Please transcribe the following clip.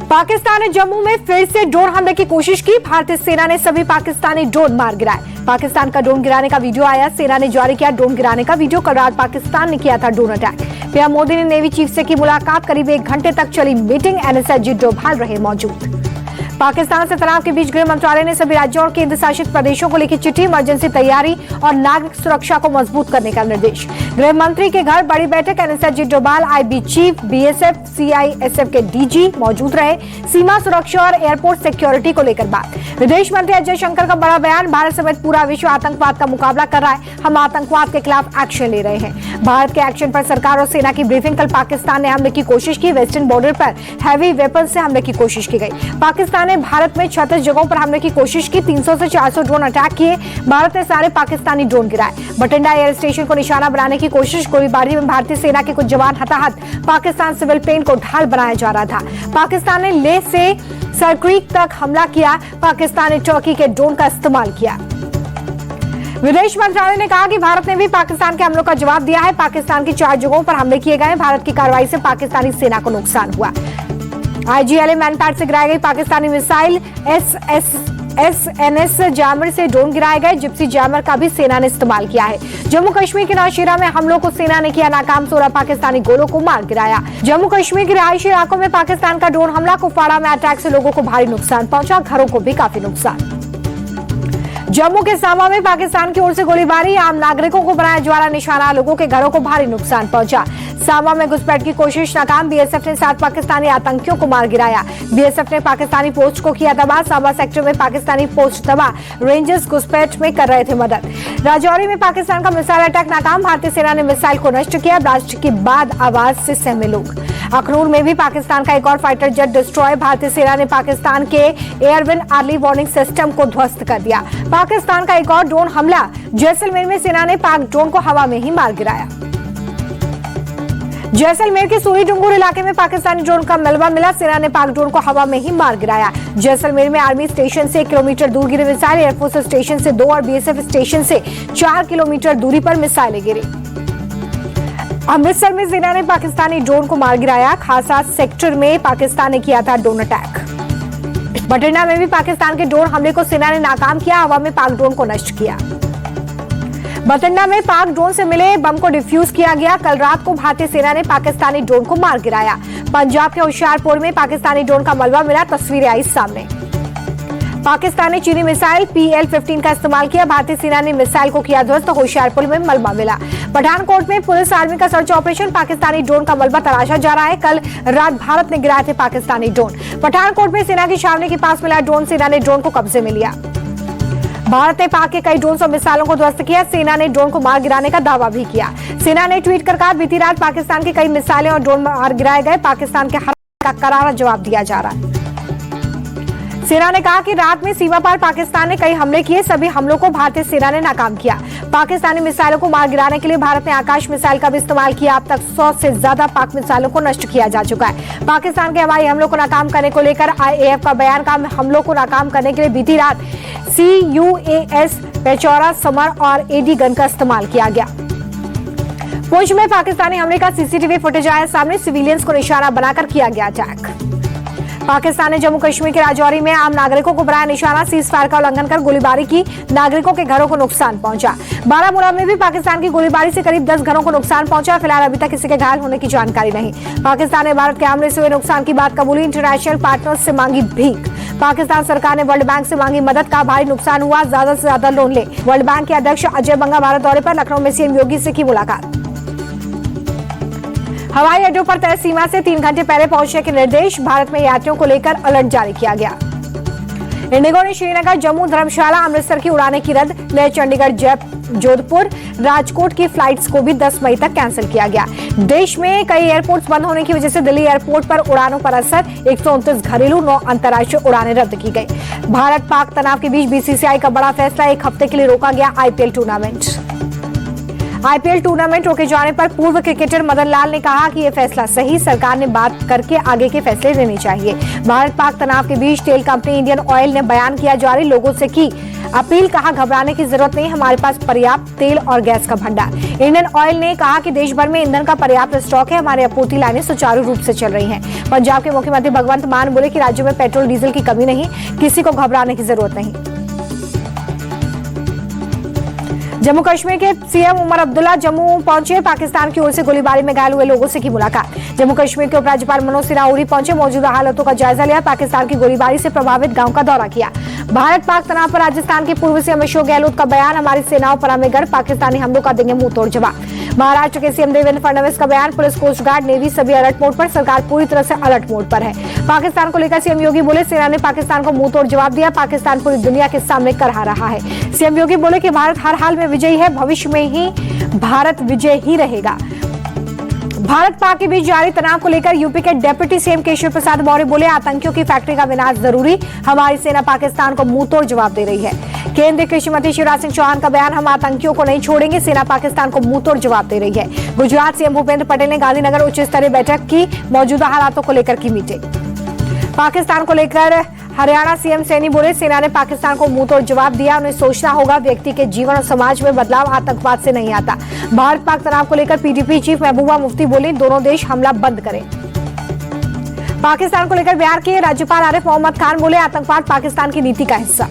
पाकिस्तान ने जम्मू में फिर से ड्रोन हमले की कोशिश की। भारतीय सेना ने सभी पाकिस्तानी ड्रोन मार गिराए। पाकिस्तान का ड्रोन गिराने का वीडियो आया। सेना ने जारी किया ड्रोन गिराने का वीडियो। कल रात पाकिस्तान ने किया था ड्रोन अटैक। पीएम मोदी ने नेवी चीफ से की मुलाकात। करीब 1 घंटे तक चली मीटिंग। एनएसजी डोभाल रहे मौजूद। पाकिस्तान से तनाव के बीच गृह मंत्रालय ने सभी राज्यों और केंद्र शासित प्रदेशों को लिखी चिट्ठी। इमरजेंसी तैयारी और नागरिक सुरक्षा को मजबूत करने का निर्देश। गृह मंत्री के घर बड़ी बैठक। NSG Doval, IB chief, BSF, CISF के डीजी मौजूद रहे। सीमा सुरक्षा और एयरपोर्ट सिक्योरिटी को लेकर बात। विदेश मंत्री अजय शंकर का बड़ा बयान। भारत समेत पूरा विश्व आतंकवाद का मुकाबला कर रहा है। हम आतंकवाद के खिलाफ एक्शन ले रहे हैं। भारत के एक्शन पर सरकार और सेना की ब्रीफिंग। कल पाकिस्तान ने हमले की कोशिश की। वेस्टर्न बॉर्डर पर हैवी वेपन से हमले की कोशिश की गई। पाकिस्तान ने भारत में 36 जगहों पर हमले की कोशिश की। 300 से 400 ड्रोन अटैक किए। भारत ने सारे पाकिस्तानी ड्रोन गिराए। बठिंडा एयर स्टेशन को निशाना बनाने की कोशिश। गोलीबारी में भारतीय सेना के कुछ जवान हताहत। पाकिस्तान सिविल प्लेन को ढाल बनाया जा रहा था। पाकिस्तान ने लेह से सरक्रीक तक हमला किया। पाकिस्तान ने टर्की के ड्रोन का इस्तेमाल किया। विदेश मंत्रालय ने कहा कि भारत ने भी पाकिस्तान के हमलों का जवाब दिया है। पाकिस्तान की 4 जगहों पर हमले किए गए। भारत की कार्रवाई से पाकिस्तानी सेना को नुकसान हुआ। आईजीएलए मैनपैड से गिराई गई पाकिस्तानी मिसाइल। एसएनएस जैमर से ड्रोन गिराए गए। जिप्सी जैमर का भी सेना ने इस्तेमाल किया है। जम्मू कश्मीर के नौशेरा में हमलों को सेना ने किया नाकाम। 16 पाकिस्तानी गोलों को मार गिराया। जम्मू कश्मीर के रिहायशी इलाकों में पाकिस्तान का ड्रोन हमला। कुपवाड़ा में अटैक से लोगों को भारी नुकसान पहुंचा। घरों को भी काफी नुकसान। जम्मू के सामा में पाकिस्तान की ओर से गोलीबारी। आम नागरिकों को बनाया ज्वाला निशाना। लोगों के घरों को भारी नुकसान पहुंचा। सामा में घुसपैठ की कोशिश नाकाम। बीएसएफ ने 7 पाकिस्तानी आतंकियों को मार गिराया। बीएसएफ ने पाकिस्तानी पोस्ट को किया तबाह। सामा सेक्टर में पाकिस्तानी पोस्ट तबाह। रेंजर्स घुसपैठ में कर रहे थे मदद। राजौरी में पाकिस्तान का मिसाइल अटैक नाकाम। भारतीय सेना ने मिसाइल को नष्ट किया। ब्लास्ट के बाद आवाज से सहमे लोग। अखनूर में भी पाकिस्तान का एक और फाइटर जेट डिस्ट्रॉय। भारतीय सेना ने पाकिस्तान के एयरविन अर्ली वार्निंग सिस्टम को ध्वस्त कर दिया। पाकिस्तान का एक और ड्रोन हमला। जैसलमेर में सेना ने पाक ड्रोन को हवा में ही मार गिराया। जैसलमेर के सूरी डुंगुर इलाके में पाकिस्तानी ड्रोन का मलबा मिला। सेना ने पाक ड्रोन को हवा में ही मार गिराया। जैसलमेर में आर्मी स्टेशन से 1 किलोमीटर दूर गिरी मिसाइल। एयरफोर्स स्टेशन से 2 और बीएसएफ स्टेशन से 4 किलोमीटर दूरी पर मिसाइलें गिरी। अमृतसर में सेना ने पाकिस्तानी ड्रोन को मार गिराया। खासा सेक्टर में पाकिस्तान ने किया था ड्रोन अटैक। बठिंडा में भी पाकिस्तान के ड्रोन हमले को सेना ने नाकाम किया। हवा में पाक ड्रोन को नष्ट किया। बठिंडा में पाक ड्रोन से मिले बम को डिफ्यूज किया गया। कल रात को भारतीय सेना ने पाकिस्तानी ड्रोन को मार गिराया। पंजाब के होशियारपुर में पाकिस्तानी ड्रोन का मलबा मिला। तस्वीरें आई सामने। पाकिस्तान ने चीनी मिसाइल PL-15 का इस्तेमाल किया। भारतीय सेना ने मिसाइल को किया ध्वस्त। होशियारपुर में मलबा मिला। पठानकोट में पुलिस आर्मी का सर्च ऑपरेशन। पाकिस्तानी ड्रोन का मलबा तलाशा जा रहा है। कल रात भारत ने गिराए थे पाकिस्तानी ड्रोन। पठानकोट में सेना की छावनी के पास मिला ड्रोन। सेना ने ड्रोन को कब्जे में लिया। भारत ने पाक के कई ड्रोन और मिसाइलों को ध्वस्त किया। सेना ने ड्रोन को मार गिराने का दावा भी किया। सेना ने ट्वीट कर कहा, बीती रात पाकिस्तान की कई मिसाइलें और ड्रोन मार गिराए गए। पाकिस्तान के हमले का करारा जवाब दिया जा रहा है। सेना ने कहा कि रात में सीमा पार पाकिस्तान ने कई हमले किए। सभी हमलों को भारतीय सेना ने नाकाम किया। पाकिस्तानी मिसाइलों को मार गिराने के लिए भारत ने आकाश मिसाइल का भी इस्तेमाल किया। अब तक 100 से ज्यादा पाक मिसाइलों को नष्ट किया जा चुका है। पाकिस्तान के हवाई हमलों को नाकाम करने को लेकर IAF का बयान का हमलों को नाकाम करने के लिए बीती रात CUAS, पेचौरा, समर और AD गन का इस्तेमाल किया गया। पुंछ में पाकिस्तानी हमले का CCTV फुटेज आया सामने। सिविलियंस को निशाना बनाकर किया गया अटैक। पाकिस्तान ने जम्मू कश्मीर के राजौरी में आम नागरिकों को बनाया निशाना। सीज फायर का उल्लंघन कर गोलीबारी की। नागरिकों के घरों को नुकसान पहुंचा। बारामूला में भी पाकिस्तान की गोलीबारी से करीब 10 घरों को नुकसान पहुंचा। फिलहाल अभी तक किसी के घायल होने की जानकारी नहीं। पाकिस्तान ने भारत के हमले से हुए नुकसान की बात कबूली। इंटरनेशनल पार्टनर्स से मांगी भीख। पाकिस्तान सरकार ने वर्ल्ड बैंक से मांगी मदद। का भारी नुकसान हुआ, ज्यादा से ज्यादा लोन ले। वर्ल्ड बैंक के अध्यक्ष अजय बंगा भारत दौरे पर। लखनऊ में CM योगी से की मुलाकात। हवाई अड्डों पर तय सीमा से 3 घंटे पहले पहुंचने के निर्देश। भारत में यात्रियों को लेकर अलर्ट जारी किया गया। इंडिगो ने श्रीनगर, जम्मू, धर्मशाला, अमृतसर की उड़ानें की रद्द। लेह, चंडीगढ़, जोधपुर, राजकोट की फ्लाइट्स को भी 10 मई तक कैंसिल किया गया। देश में कई एयरपोर्ट्स बंद होने की वजह से दिल्ली एयरपोर्ट पर उड़ानों पर असर। 129 घरेलू, 9 अंतर्राष्ट्रीय उड़ानें रद्द की गई। भारत पाक तनाव के बीच BCCI का बड़ा फैसला। 1 हफ्ते के लिए रोका गया IPL टूर्नामेंट। IPL टूर्नामेंट रोके जाने पर पूर्व क्रिकेटर मदन लाल ने कहा कि यह फैसला सही, सरकार ने बात करके आगे के फैसले लेने चाहिए। भारत पाक तनाव के बीच तेल कंपनी इंडियन ऑयल ने बयान किया जारी। लोगों से की अपील, कहा घबराने की जरूरत नहीं, हमारे पास पर्याप्त तेल और गैस का भंडार। इंडियन ऑयल ने कहा कि देश भर में ईंधन का पर्याप्त स्टॉक है, हमारी आपूर्ति लाइनें सुचारू रूप से चल रही हैं। पंजाब के मुख्यमंत्री भगवंत मान बोले कि राज्य में पेट्रोल डीजल की कमी नहीं, किसी को घबराने की जरूरत नहीं। जम्मू कश्मीर के सीएम उमर अब्दुल्ला जम्मू पहुंचे, पाकिस्तान की ओर से गोलीबारी में घायल हुए लोगों से की मुलाकात। जम्मू कश्मीर के उपराज्यपाल मनोज सिन्हा उरी पहुंचे, मौजूदा हालातों का जायजा लिया, पाकिस्तान की गोलीबारी से प्रभावित गांव का दौरा किया। भारत पाक तनाव पर राजस्थान के पूर्व सीएम अशोक गहलोत का बयान, हमारी सेनाओं पर हमें गर्व, पाकिस्तानी हमलों का देंगे मुंह तोड़ जवाब। महाराष्ट्र के सीएम देवेंद्र फडणवीस का बयान, पुलिस, कोस्ट गार्ड, नेवी सभी अलर्ट मोड पर, सरकार पूरी तरह से अलर्ट मोड पर है। पाकिस्तान को लेकर सीएम योगी बोले, सेना ने पाकिस्तान को मुंह तोड़ जवाब दिया, पाकिस्तान पूरी दुनिया के सामने करहा रहा है। सीएम योगी बोले कि भारत हर हाल में विजयी है, भविष्य में ही भारत विजय ही रहेगा। भारत पाक के बीच जारी तनाव को लेकर यूपी के डिप्टी सीएम केशव प्रसाद मौर्य बोले, आतंकियों की फैक्ट्री का विनाश जरूरी, हमारी सेना पाकिस्तान को मुंह तोड़ जवाब दे रही है। केंद्रीय कृषि मंत्री शिवराज सिंह चौहान का बयान, हम आतंकियों को नहीं छोड़ेंगे, सेना पाकिस्तान को मुंह तोड़ जवाब दे रही है। गुजरात सीएम भूपेंद्र पटेल ने गांधीनगर उच्च स्तरीय बैठक की, मौजूदा हालातों को लेकर की मीटिंग। पाकिस्तान को लेकर हरियाणा सीएम सैनी बोले, सेना ने पाकिस्तान को मुंह तोड़ जवाब दिया, उन्हें सोचना होगा, व्यक्ति के जीवन और समाज में बदलाव आतंकवाद से नहीं आता। भारत पाक तनाव को लेकर पीडीपी चीफ महबूबा मुफ्ती बोली, दोनों देश हमला बंद करें। पाकिस्तान को लेकर बिहार के राज्यपाल आरिफ मोहम्मद खान बोले, आतंकवाद पाकिस्तान की नीति का हिस्सा।